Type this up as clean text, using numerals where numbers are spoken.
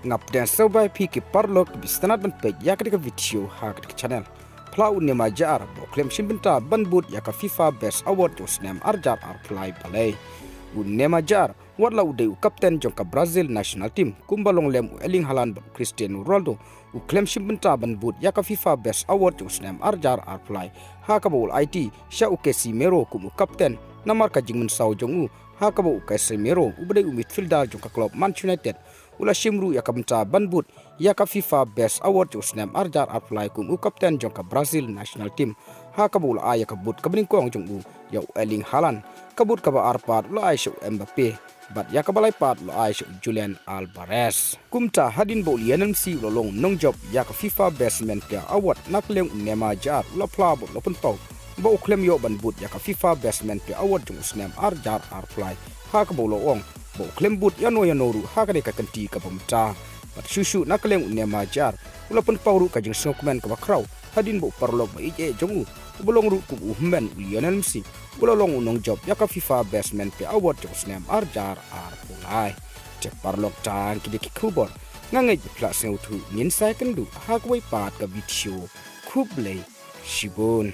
ngap dan sobai pi ki parlok bistanat ban pe ya ka video ha ka channel plau ne majar bo klem shimbinta ban but ya ka FIFA Best Award jo snam arjar ar play balai ne majar wadla ude u captain jong ka Brazil national team kumbalong lem Erling Haaland Cristiano Ronaldo u klem shimbinta ban but ya ka FIFA Best Award jo snam arjar ar play ha ka bol IT sha u Casemiro kum captain namar ka jingmen saw jong u ha ka bo Casemiro u bade u midfielder jong ka club Manchester United ula shimru ya kabenta banbut ya ka FIFA Best Award jo snam arjar apply kum u captain jong ka Brazil national team ha kabul aya kabut kabring kong jong u ya Erling Haaland kabut ka ba arpat ula aisha Mbappe bat ya ka balai pat ula aisha Julian Alvarez kumta hadin bol yanan si lolong nong job ya ka FIFA Best Man Award nakleng Neymar jar ula plabo lopen pau ba u klem yo banbut ya ka FIFA Best Man Award jong snam arjar apply ha kabul ong bo klem but yano ru hakade ka kanti ka pamta pat shushu nakleng Neymar jar ula pun pauru ka jing kmen ka bakraw hadin bo parlog ba ije jongu bolong ru ku hymmen Lionel Messi bolong unong job ya ka FIFA Best Man Award jo snam arjar ar pulai te parlog tan ki ki kubor ngangai Phlashai tu nin sai kan du hakwai pat ka video kublei shibun